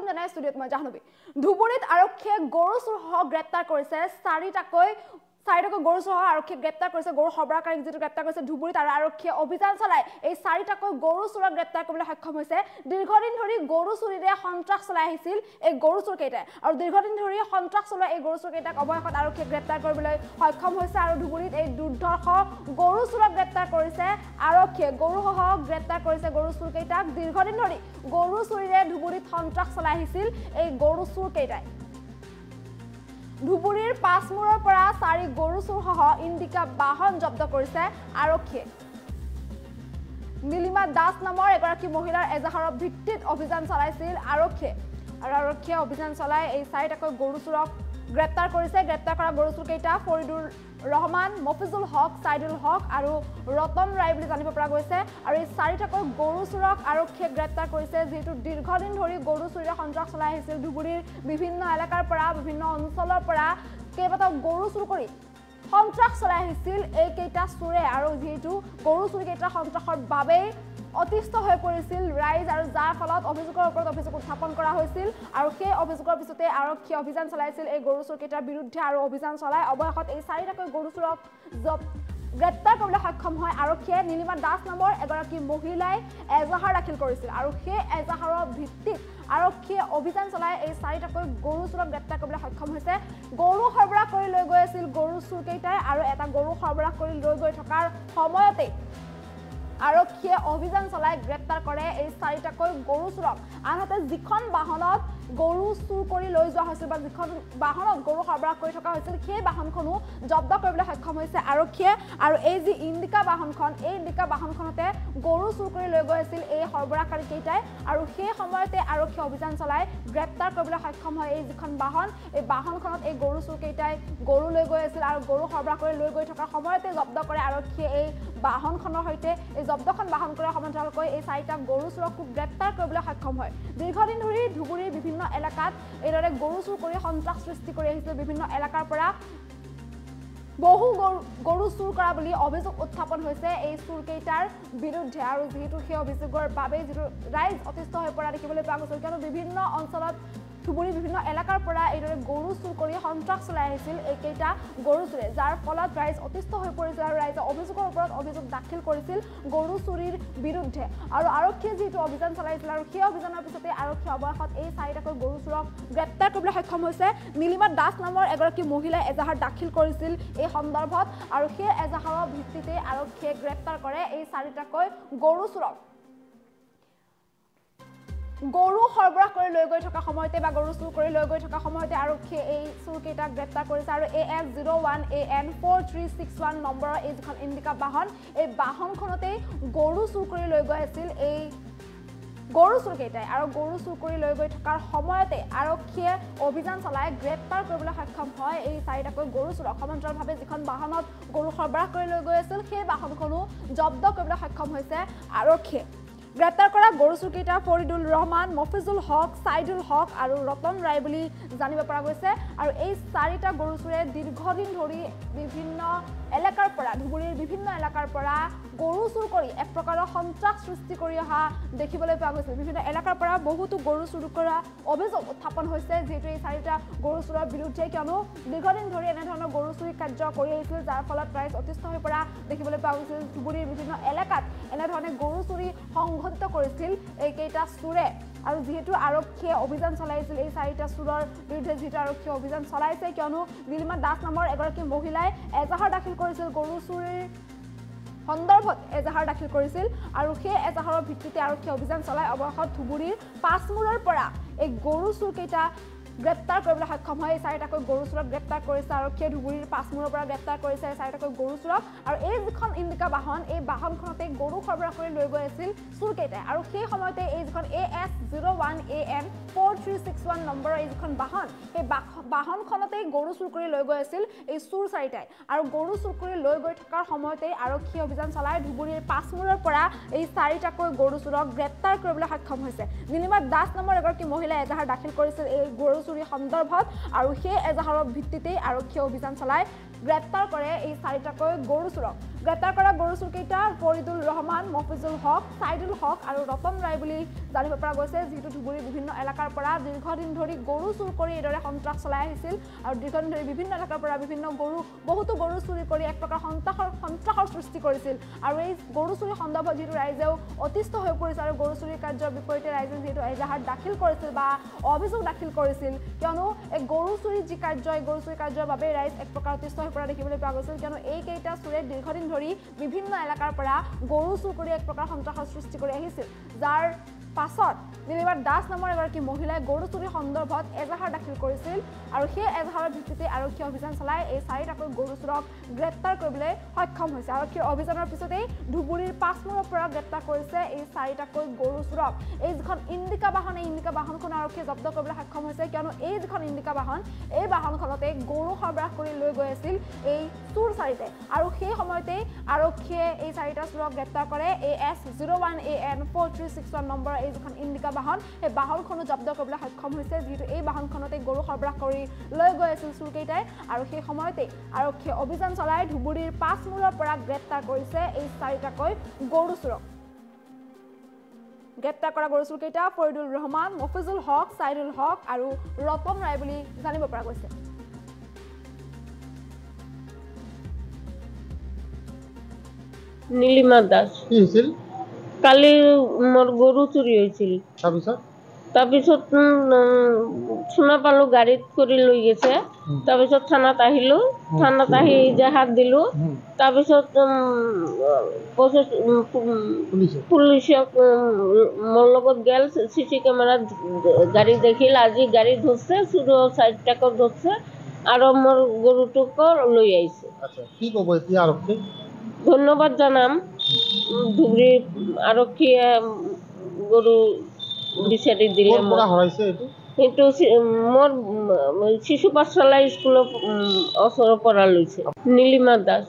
জনাই ষ্টুডিঅ'ত মই জাহ্নবী ধুবুৰীত আৰক্ষীয়ে গৰু চুৰসহ গ্ৰেপ্তাৰ কৰিছে চাৰিটাকৈ গৰু চুৰসহ আৰক্ষীয়ে গ্ৰেপ্তাৰ কৰিছে গৰু সৰবৰাহকাৰীক যিটো গ্ৰেপ্তাৰ কৰিছে ধুবুৰীত আৰু আৰক্ষীয়ে অভিযান চলাই এই চাৰিটাকৈ গৰু চুৰক গ্ৰেপ্তাৰ কৰিবলৈ সক্ষম হৈছে দীৰ্ঘদিন ধৰি গৰু চুৰিৰে সন্ত্ৰাস চলাই আহিছিল এই গৰু চুৰকেইটাই আৰু দীৰ্ঘদিন ধৰি সন্ত্ৰাস চলোৱা এই গৰু চুৰকেইটাক অৱশেষত আৰক্ষীয়ে গ্ৰেপ্তাৰ কৰিবলৈ সক্ষম হৈছে আৰু ধুবুৰীত এই দুৰ্ধৰ্ষ গৰু চুৰক গ্ৰেপ্তাৰ কৰিছে আৰক্ষীয়ে গৰুসহ গ্ৰেপ্তাৰ কৰিছে গৰু চুৰকেইটাক দীৰ্ঘদিন ধৰি গৰু চুৰিৰে ধুবুৰীত সন্ত্ৰাস চলাই আহিছিল এই গৰু চুৰকেইটাই ধুবুৰীৰ পাঁচমূৰৰ পৰা 4 গৰু চুৰসহ ইণ্ডিকা বাহন জব্দ কৰিছে আৰক্ষীয়ে নীলিমা দাস নামৰ এগৰাকী মহিলাৰ এজাহাৰৰ ভিত্তিত অভিযান চলাইছিল আৰক্ষীয়ে আৰু আৰক্ষীয়ে অভিযান চলাই এই চাৰিটাকৈ গৰু চুৰক গ্ৰেপ্তাৰ কৰিছে গ্ৰেপ্তাৰ কৰা গৰু চুৰকেইটা ফৰিদুৰ ৰহমান মফিজুল হক সাইদুল হক আৰু ৰতন ৰায় বুলি জানিব পৰা গৈছে আৰু এই চাৰিটাকৈ গৰু চুৰক আৰক্ষীয়ে গ্ৰেপ্তাৰ কৰিছে যেহেতু দীৰ্ঘদিন ধৰি গৰু চুৰিৰে সন্ত্ৰাস চলাই আহিছিল ধুবুৰীৰ বিভিন্ন এলেকাৰ পৰা বিভিন্ন অঞ্চলৰ পৰা কেইবাটাও গৰু চুৰ কৰি সন্ত্ৰাস চলাই আহিছিল এইকেইটা চুৰে আৰু যেহেতু গৰু চুৰকেইটা সন্ত্ৰাসৰ বাবেই অতিষ্ঠ হৈ পৰিছিল ৰাইজ আৰু যাৰ ফলত অভিযোগৰ ওপৰত অভিযোগ উত্থাপন কৰা হৈছিল আৰু সেই অভিযোগৰ পিছতে আৰক্ষী অভিযান চলাইছিল এই গৰু চুৰকেইটাৰ বিৰুদ্ধে আৰু অভিযান চলাই অৱশেষত এই চাৰিটাকৈ গৰু চুৰক গ্ৰেপ্তাৰ কৰিবলৈ সক্ষম হয় আৰক্ষীয়ে নীলিমা দাস নামৰ এগৰাকী মহিলাই এজাহাৰ দাখিল কৰিছিল আৰু সেই এজাহাৰৰ ভিত্তিত আৰক্ষীয়ে অভিযান চলাই এই চাৰিটাকৈ গৰু চুৰক গ্ৰেপ্তাৰ কৰিবলৈ সক্ষম হৈছে গৰু সৰবৰাহ কৰি লৈ গৈ আছিল গৰু চুৰকেইটাই আৰু এটা গৰু সৰবৰাহ কৰি লৈ গৈ থকাৰ সময়তে আৰক্ষীয়ে অভিযান চলাই গ্ৰেপ্তাৰ কৰে এই চাৰিটাকৈ গৰু চুৰক আনহাতে যিখন বাহনত গৰু চুৰ কৰি লৈ যোৱা হৈছিল বা যিখন বাহনত গৰু সৰবৰাহ কৰি থকা হৈছিল সেই বাহনখনো জব্দ কৰিবলৈ সক্ষম হৈছে আৰক্ষীয়ে আৰু এই যি ইণ্ডিকা বাহনখন এই ইণ্ডিকা বাহনখনতে গৰু চুৰ কৰি লৈ গৈ আছিল এই সৰবৰাহকাৰী কেইটাই আৰু সেই সময়তে আৰক্ষীয়ে অভিযান চলাই গ্ৰেপ্তাৰ কৰিবলৈ সক্ষম হয় এই যিখন বাহন এই বাহনখনত এই গৰু চুৰ কেইটাই গৰু লৈ গৈ আছিল আৰু গৰু সৰবৰাহ কৰি লৈ গৈ থকাৰ সময়তে জব্দ কৰে আৰক্ষীয়ে এই বাহনখনৰ সৈতে এই জব্দখন বাহন কৰাৰ সমান্তৰালকৈ এই চাৰিটা গৰু চুৰকো গ্ৰেপ্তাৰ কৰিবলৈ সক্ষম হয় দীৰ্ঘদিন ধৰি ধুবুৰীৰ বিভিন্ন এলেকাত এইদৰে গৰু চুৰ কৰি সন্ত্ৰাস সৃষ্টি কৰি আহিছিল বিভিন্ন এলেকাৰ পৰা বহু গৰু চুৰ কৰা বুলি অভিযোগ উত্থাপন হৈছে এই চুৰকেইটাৰ বিৰুদ্ধে আৰু যেহেতু সেই অভিযোগৰ বাবে যিটো ৰাইজ অতিষ্ঠ হৈ পৰা দেখিবলৈ পোৱা গৈছিল কিয়নো বিভিন্ন অঞ্চলত ধুবুৰীৰ বিভিন্ন এলেকাৰ পৰা এইদৰে গৰু চুৰ কৰি সন্ত্ৰাস চলাই আহিছিল এইকেইটা গৰু চুৰে যাৰ ফলত ৰাইজ অতিষ্ঠ হৈ পৰিছিল আৰু ৰাইজে অভিযোগৰ ওপৰত অভিযোগ দাখিল কৰিছিল গৰু চুৰিৰ বিৰুদ্ধে আৰু আৰক্ষীয়ে যিটো অভিযান চলাইছিল আৰু সেই অভিযানৰ পিছতে আৰক্ষীয়ে অৱশেষত এই চাৰিটাকৈ গৰু চুৰক গ্ৰেপ্তাৰ কৰিবলৈ সক্ষম হৈছে নীলিমা দাস নামৰ এগৰাকী মহিলাই এজাহাৰ দাখিল কৰিছিল এই সন্দৰ্ভত আৰু সেই এজাহাৰৰ ভিত্তিতে আৰক্ষীয়ে গ্ৰেপ্তাৰ কৰে এই চাৰিটাকৈ গৰু চুৰক গৰু সৰবৰাহ কৰি লৈ গৈ থকা সময়তে বা গৰু চুৰ কৰি লৈ গৈ থকা সময়তে আৰক্ষীয়ে এই চুৰকেইটাক গ্ৰেপ্তাৰ কৰিছে আৰু AF01AN4361 নম্বৰৰ এই যিখন ইণ্ডিকা বাহন এই বাহনখনতেই গৰু চুৰ কৰি লৈ গৈ আছিল এই গৰু চুৰকেইটাই আৰু গৰু চুৰ কৰি লৈ গৈ থকাৰ সময়তে আৰক্ষীয়ে অভিযান চলাই গ্ৰেপ্তাৰ কৰিবলৈ সক্ষম হয় এই চাৰিটাকৈ গৰু চুৰক সমান্তৰালভাৱে যিখন বাহনত গৰু সৰবৰাহ কৰি লৈ গৈ আছিল সেই বাহনখনো জব্দ কৰিবলৈ সক্ষম হৈছে আৰক্ষীয়ে গ্ৰেপ্তাৰ কৰা গৰু চুৰকেইটা ফৰিদুল ৰহমান মফিজুল হক সাইদুল হক আৰু ৰতন ৰায় বুলি জানিব পৰা গৈছে আৰু এই চাৰিটা গৰু চুৰে দীৰ্ঘদিন ধৰি বিভিন্ন এলেকাৰ পৰা ধুবুৰীৰ বিভিন্ন এলেকাৰ পৰা গৰু চুৰ কৰি এক প্ৰকাৰৰ সন্ত্ৰাস সৃষ্টি কৰি অহা দেখিবলৈ পোৱা গৈছিল বিভিন্ন এলেকাৰ পৰা বহুতো গৰু চুৰ কৰা অভিযোগ উত্থাপন হৈছে যেহেতু এই চাৰিটা গৰু চুৰৰ বিৰুদ্ধে কিয়নো দীৰ্ঘদিন ধৰি এনেধৰণৰ গৰু চুৰি কাৰ্য কৰি আহিছিল যাৰ ফলত ৰাইজ অতিষ্ঠ হৈ পৰা দেখিবলৈ পোৱা গৈছিল ধুবুৰীৰ বিভিন্ন এলেকাত এনেধৰণে গৰু চুৰি সংঘটিত কৰিছিল এইকেইটা চুৰে আৰু যেহেতু আৰক্ষীয়ে অভিযান চলাইছিল এই চাৰিটা চুৰৰ বিৰুদ্ধে যেহেতু আৰক্ষীয়ে অভিযান চলাইছে কিয়নো নীলিমা দাস নামৰ এগৰাকী মহিলাই এজাহাৰ দাখিল কৰিছিল গৰু চুৰিৰ সন্দৰ্ভত এজাহাৰ দাখিল কৰিছিল আৰু সেই এজাহাৰৰ ভিত্তিতে আৰক্ষীয়ে অভিযান চলাই অৱশেষত ধুবুৰীৰ পাঁচমূৰৰ পৰা এই গৰু চুৰকেইটা গ্ৰেপ্তাৰ কৰিবলৈ সক্ষম হয় এই চাৰিটাকৈ গৰু চুৰক গ্ৰেপ্তাৰ কৰিছে আৰক্ষীয়ে ধুবুৰীৰ পাঁচমূৰৰ পৰা গ্ৰেপ্তাৰ কৰিছে এই চাৰিটাকৈ গৰু চুৰক আৰু এই যিখন ইণ্ডিকা বাহন এই বাহনখনতে গৰু সৰবৰাহ কৰি লৈ গৈ আছিল চুৰকেইটাই আৰু সেই সময়তে এই যিখন AS01AN4361 নম্বৰৰ এই যিখন বাহন এই বাহনখনতেই গৰু চুৰ কৰি লৈ গৈ আছিল এই চুৰ চাৰিটাই আৰু গৰু চুৰ কৰি লৈ গৈ থকাৰ সময়তে আৰক্ষীয়ে অভিযান চলাই ধুবুৰীৰ পাঁচমূৰৰ পৰা এই চাৰিটাকৈ গৰু চুৰক গ্ৰেপ্তাৰ কৰিবলৈ সক্ষম হৈছে নীলিমা দাস নামৰ এগৰাকী মহিলাই এজাহাৰ দাখিল কৰিছিল এই গৰু চুৰি সন্দৰ্ভত আৰু সেই এজাহাৰৰ ভিত্তিতেই আৰক্ষীয়ে অভিযান চলাই গ্ৰেপ্তাৰ কৰে এই চাৰিটাকৈ গৰু চোৰক গ্ৰেপ্তাৰ কৰা গৰু চোৰকেইটা ফৰিদুল ৰহমান মফিজুল হক সাইদুল হক আৰু ৰতন ৰায় বুলি জানিব পৰা গৈছে যিটো ধুবুৰী বিভিন্ন এলেকাৰ পৰা দীৰ্ঘদিন ধৰি গৰু চুৰ কৰি এদৰে সন্ত্ৰাস চলাই আহিছিল আৰু দীৰ্ঘদিন ধৰি বিভিন্ন এলেকাৰ পৰা বিভিন্ন বহুতো গৰু চুৰি কৰি এক প্ৰকাৰ সন্ত্ৰাসৰ সৃষ্টি কৰিছিল আৰু এই গৰু চুৰি সন্দৰ্ভত যিটো ৰাইজেও অতিষ্ঠ হৈ পৰিছে আৰু গৰু চুৰি কাৰ্যৰ বিপৰীতে ৰাইজে যিটো এজাহাৰ দাখিল কৰিছিল বা অভিযোগ দাখিল কৰিছিল কিয়নো এই গৰু চুৰি যি কাৰ্য এই গৰু চুৰি কাৰ্যৰ বাবে ৰাইজ এক প্ৰকাৰ অতিষ্ঠ হৈ পৰা দেখিবলৈ পোৱা গৈছিল কিয়নো এইকেইটা চুৰে দীৰ্ঘদিন ধৰি বিভিন্ন এলেকাৰ পৰা গৰু চুৰ কৰি এক প্ৰকাৰ সন্ত্ৰাসৰ সৃষ্টি কৰি আহিছিল যাৰ পাছত নীলিমা দাস নামৰ এগৰাকী মহিলাই গৰু চুৰি সন্দৰ্ভত এজাহাৰ দাখিল কৰিছিল আৰু সেই এজাহাৰৰ ভিত্তিতে আৰক্ষী অভিযান চলাই এই চাৰিটাকৈ গৰু চুৰক গ্ৰেপ্তাৰ কৰিবলৈ সক্ষম হৈছে আৰক্ষীৰ অভিযানৰ পিছতেই ধুবুৰীৰ পাঁচমূৰৰ পৰা গ্ৰেপ্তাৰ কৰিছে এই চাৰিটাকৈ গৰু চুৰক এই যিখন ইণ্ডিকা বাহন এই ইণ্ডিকা বাহনখন আৰক্ষীয়ে জব্দ কৰিবলৈ সক্ষম হৈছে কিয়নো এই যিখন ইণ্ডিকা বাহন এই বাহনখনতে গৰু সৰবৰাহ কৰি লৈ গৈ আছিল এই চুৰ চাৰিটাই আৰু সেই সময়তে আৰক্ষীয়ে এই চাৰিটা চুৰক গ্ৰেপ্তাৰ কৰে AS01AN 4361 নম্বৰ এই যিখন ইণ্ডিকা বাহন এই বাহনখনো জব্দ কৰিবলৈ সক্ষম হৈছে যিহেতু এই বাহনখনতে গৰু সৰবৰাহ কৰি লৈ গৈ আছিল চুৰকেইটাই আৰু সেই সময়তে আৰক্ষীয়ে অভিযান চলাই ধুবুৰীৰ পাঁচমূৰৰ পৰা গ্ৰেপ্তাৰ কৰিছে এই চাৰিটাকৈ গৰু চুৰক গ্ৰেপ্তাৰ কৰা গৰু চুৰকেইটা ফৰিদুল ৰহমান মফিজুল হক সাইদুল হক আৰু ৰতন ৰায় বুলি জানিব পৰা গৈছে নীলিমা দাস কি হৈছিল কালি মোৰ গৰু চুৰি হৈছিল তাৰপিছত শুনা পালো গাড়ীত কৰি লৈ গৈছে তাৰপিছত থানাত আহিলো থানাত আহি এজাহাৰ দিলো তাৰপিছত পুলিচক মোৰ লগত গেল চিচি কেমেৰাত গাড়ী দেখিল আজি গাড়ী ধৰছে চুৰ চাৰিটাকো ধৰছে আৰু মোৰ গৰুটোকো লৈ আহিছে কি ক'ব এতিয়া আৰক্ষী ধন্যবাদ জানাম ধুবুৰী আৰক্ষীয়ে গৰু বিচাৰি দিলে কিন্তু মোৰ শিশু পাঠশালা স্কুলৰ ওচৰৰ পৰা লৈছে নীলিমা দাস